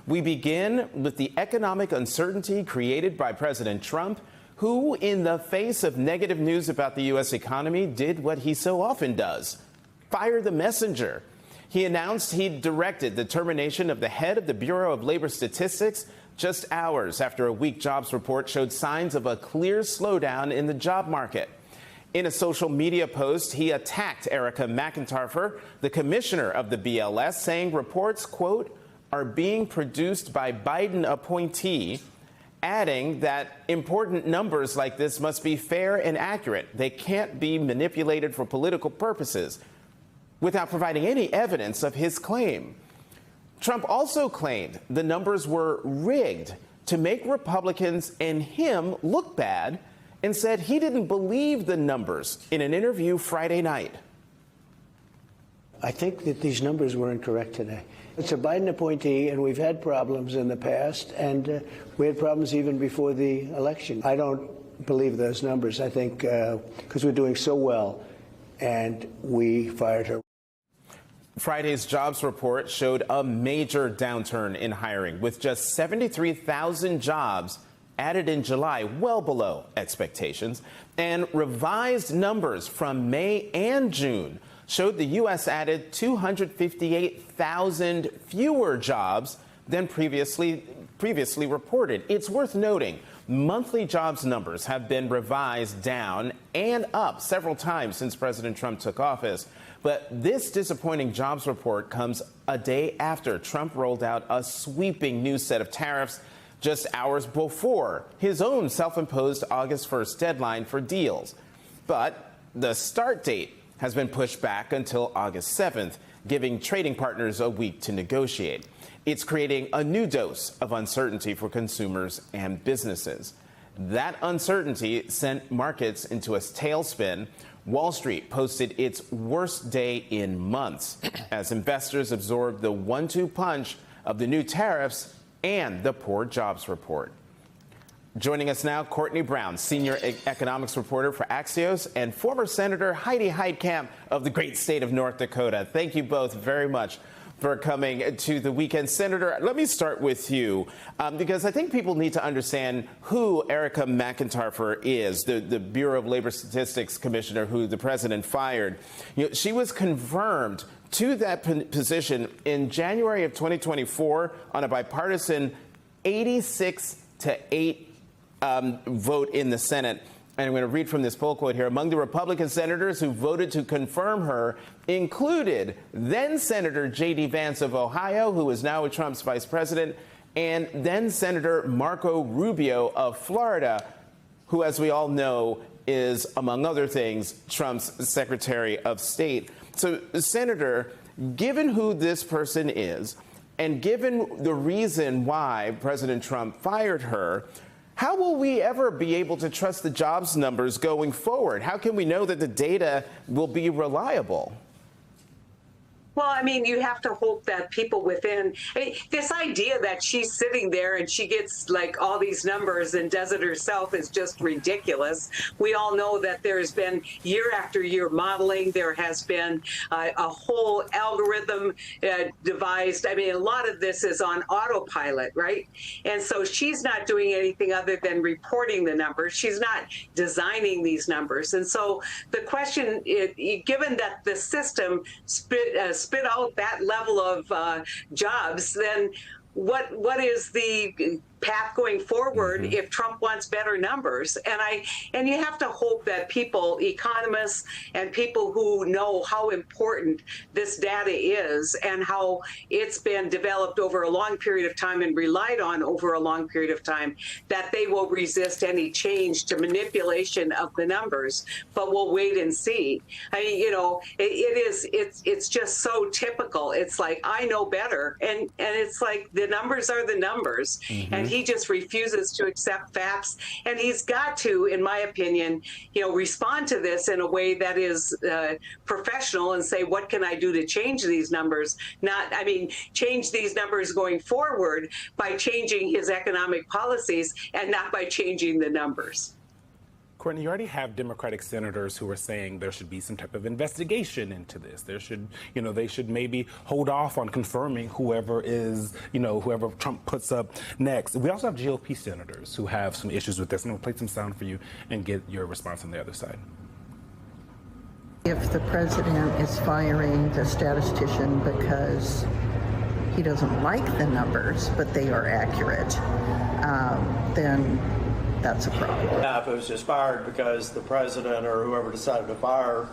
We begin with the economic uncertainty created by President Trump, who, in the face of negative news about the U.S. economy, did what he so often does: fire the messenger. He announced he'd directed the termination of the head of the Bureau of Labor Statistics just hours after a weak jobs report showed signs of a clear slowdown in the job market. In a social media post, he attacked Erica McIntyre, the commissioner of the BLS, saying reports, quote, are being produced by Biden appointee, adding that important numbers like this must be fair and accurate. They can't be manipulated for political purposes, without providing any evidence of his claim. Trump also claimed the numbers were rigged to make Republicans and him look bad, and said he didn't believe the numbers in an interview Friday night. I think that these numbers were incorrect today. It's a Biden appointee, and we've had problems in the past, and we had problems even before the election. I don't believe those numbers. I think because we're doing so well, and we fired her. Friday's jobs report showed a major downturn in hiring, with just 73,000 jobs added in July, well below expectations, and revised numbers from May and June showed the U.S. added 258,000 fewer jobs than previously reported. It's worth noting monthly jobs numbers have been revised down and up several times since President Trump took office. But this disappointing jobs report comes a day after Trump rolled out a sweeping new set of tariffs just hours before his own self-imposed August 1st deadline for deals. But the start date has been pushed back until August 7th, giving trading partners a week to negotiate. It's creating a new dose of uncertainty for consumers and businesses. That uncertainty sent markets into a tailspin. Wall Street posted its worst day in months as investors absorbed the 1-2 punch of the new tariffs and the poor jobs report. Joining us now, Courtney Brown, senior economics reporter for Axios, and former Senator Heidi Heitkamp of the great state of North Dakota. Thank you both very much for coming to the weekend. Senator, let me start with you, because I think people need to understand who Erica McIntyre is, the Bureau of Labor Statistics commissioner who the president fired. You know, she was confirmed to that position in January of 2024 on a bipartisan 86-8 vote in the Senate. And I'm going to read from this poll quote here. Among the Republican senators who voted to confirm her included then Senator J.D. Vance of Ohio, who is now Trump's vice president, and then Senator Marco Rubio of Florida, who, as we all know, is, among other things, Trump's Secretary of State. So, Senator, given who this person is, and given the reason why President Trump fired her, how will we ever be able to trust the jobs numbers going forward? How can we know that the data will be reliable? Well, I mean, you have to hope that people within this idea that she's sitting there and she gets like all these numbers and does it herself is just ridiculous. We all know that there's been year after year modeling. There has been a whole algorithm devised. I mean, a lot of this is on autopilot, right? And so she's not doing anything other than reporting the numbers. She's not designing these numbers. And so the question, given that the system spit out that level of jobs, then what is the path going forward if Trump wants better numbers? And you have to hope that people, economists and people who know how important this data is and how it's been developed over a long period of time and relied on over a long period of time, that they will resist any change to manipulation of the numbers. But we'll wait and see. I mean, you know, it's just so typical. It's like, I know better. And it's like the numbers are the numbers. And he just refuses to accept facts, and he's got to, in my opinion, you know, respond to this in a way that is professional and say, what can I do to change these numbers? Change these numbers going forward by changing his economic policies and not by changing the numbers. Courtney, you already have Democratic senators who are saying there should be some type of investigation into this. There should, they should maybe hold off on confirming whoever Trump puts up next. We also have GOP senators who have some issues with this. I'm going to play some sound for you and get your response on the other side. If the president is firing the statistician because he doesn't like the numbers, but they are accurate, then that's a problem. Now, if it was just fired because the president or whoever decided to fire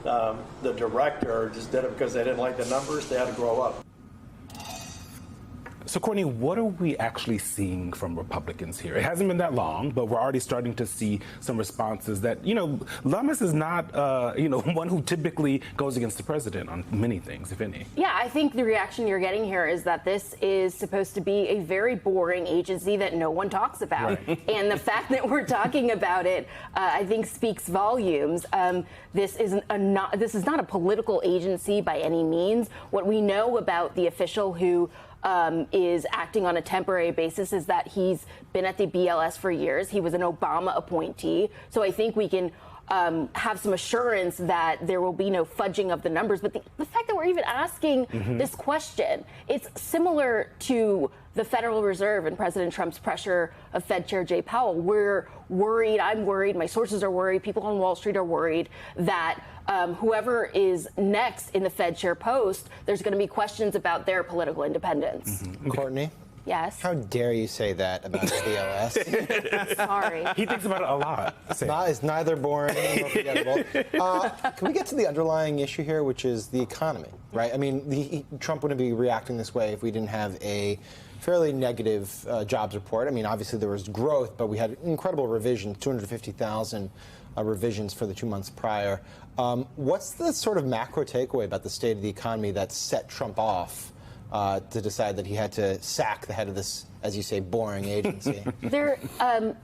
the director just did it because they didn't like the numbers, they had to grow up. So, Courtney, what are we actually seeing from Republicans here? It hasn't been that long, but we're already starting to see some responses that, Lummis is not, one who typically goes against the president on many things, if any. Yeah, I think the reaction you're getting here is that this is supposed to be a very boring agency that no one talks about. Right. And the fact that we're talking about it, I think, speaks volumes. This is not a political agency by any means. What we know about the official who is acting on a temporary basis is that he's been at the BLS for years. He was an Obama appointee. So I think we can have some assurance that there will be no fudging of the numbers. But the fact that we're even asking this question, it's similar to the Federal Reserve and President Trump's pressure of Fed Chair Jay Powell. We're worried, I'm worried, my sources are worried, people on Wall Street are worried that whoever is next in the Fed chair post, there's going to be questions about their political independence. Courtney? Yes? How dare you say that about the BLS? Sorry. He thinks about it a lot. It's neither boring nor forgettable. Can we get to the underlying issue here, which is the economy, right? I mean, Trump wouldn't be reacting this way if we didn't have a fairly negative jobs report. I mean, obviously there was growth, but we had incredible revisions, 250,000 revisions for the 2 months prior. What's the sort of macro takeaway about the state of the economy that set Trump off to decide that he had to sack the head of this, as you say, boring agency? There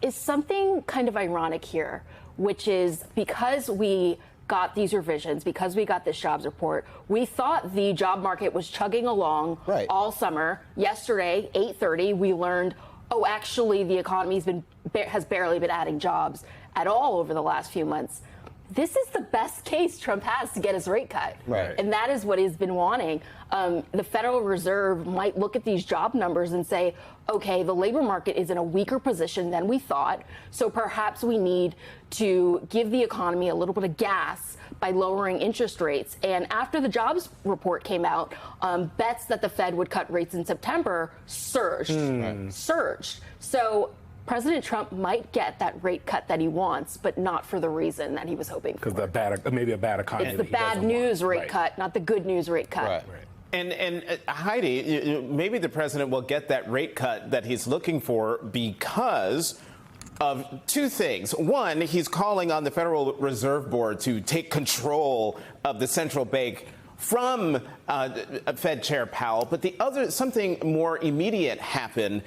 is something kind of ironic here, which is because we got these revisions, because we got this jobs report, we thought the job market was chugging along all summer. Yesterday, 8:30, we learned, actually the economy has barely been adding jobs at all over the last few months. This is the best case Trump has to get his rate cut. Right. And that is what he's been wanting. The Federal Reserve might look at these job numbers and say, okay, the labor market is in a weaker position than we thought, so perhaps we need to give the economy a little bit of gas by lowering interest rates. And after the jobs report came out, bets that the Fed would cut rates in September surged. So President Trump might get that rate cut that he wants, but not for the reason that he was hoping for. Because maybe a bad economy. It's the bad news rate cut, not the good news rate cut. Right. And Heidi, maybe the president will get that rate cut that he's looking for because of two things. One, he's calling on the Federal Reserve Board to take control of the central bank from Fed Chair Powell. But the other, something more immediate happened.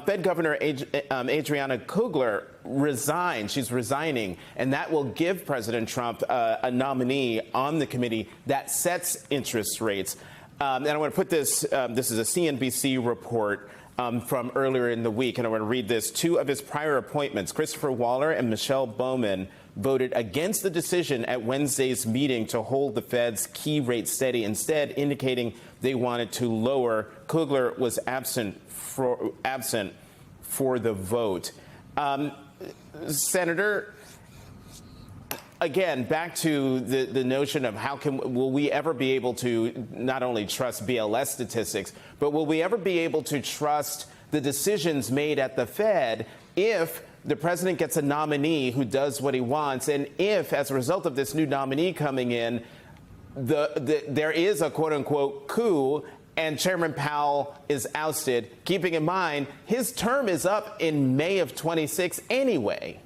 Fed Governor Adriana Kugler resigned. She's resigning. And that will give President Trump a nominee on the committee that sets interest rates. And I want to put this, this is a CNBC report from earlier in the week, and I want to read this. Two of his prior appointments, Christopher Waller and Michelle Bowman, voted against the decision at Wednesday's meeting to hold the Fed's key rate steady, instead indicating they wanted to lower. Kugler was absent for the vote. Senator, again, back to the notion of will we ever be able to not only trust BLS statistics, but will we ever be able to trust the decisions made at the Fed if the president gets a nominee who does what he wants, and if, as a result of this new nominee coming in, there is a quote-unquote coup and Chairman Powell is ousted, keeping in mind his term is up in May of 26 anyway?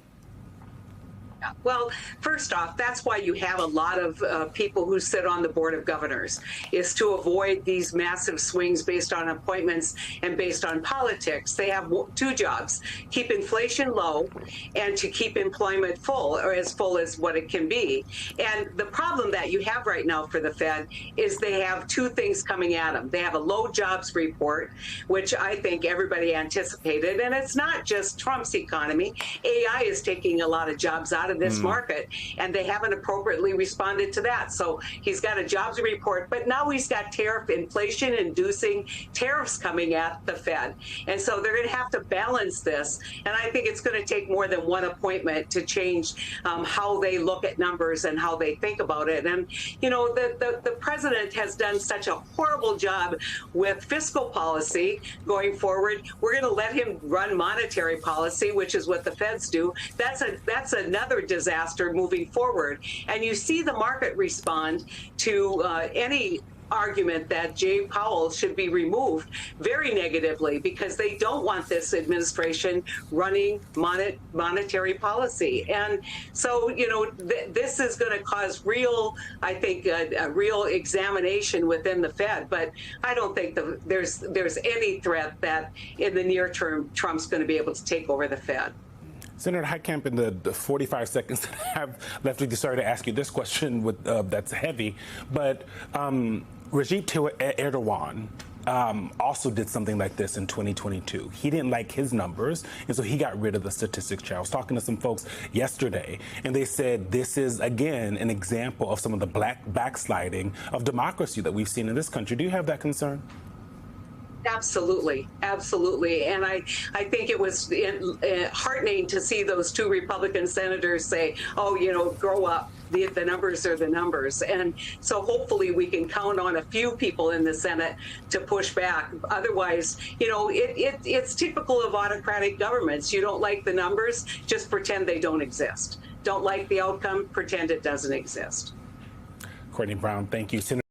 Well, first off, that's why you have a lot of people who sit on the board of governors, is to avoid these massive swings based on appointments and based on politics. They have two jobs: keep inflation low and to keep employment full, or as full as what it can be. And the problem that you have right now for the Fed is they have two things coming at them. They have a low jobs report, which I think everybody anticipated, and it's not just Trump's economy. AI is taking a lot of jobs out of this market, and they haven't appropriately responded to that. So he's got a jobs report, but now he's got tariff inflation-inducing tariffs coming at the Fed. And so they're going to have to balance this. And I think it's going to take more than one appointment to change how they look at numbers and how they think about it. And, you know, the president has done such a horrible job with fiscal policy going forward. We're going to let him run monetary policy, which is what the Feds do. That's another disaster moving forward. And you see the market respond to any argument that Jay Powell should be removed very negatively, because they don't want this administration running monetary policy. And so, you know, this is going to cause real, I think, a real examination within the Fed. But I don't think there's any threat that in the near term Trump's going to be able to take over the Fed. Senator Heitkamp, in the 45 seconds that I have left with you, sorry to ask you this question that's heavy, but Recep Tayyip Erdogan also did something like this in 2022. He didn't like his numbers, and so he got rid of the statistics chair. I was talking to some folks yesterday, and they said this is, again, an example of some of the backsliding of democracy that we've seen in this country. Do you have that concern? Absolutely, absolutely. And I think it was heartening to see those two Republican senators say, oh, you know, grow up. The numbers are the numbers. And so hopefully we can count on a few people in the Senate to push back. Otherwise, you know, it's typical of autocratic governments. You don't like the numbers, just pretend they don't exist. Don't like the outcome, pretend it doesn't exist. Courtney Brown, thank you. Senator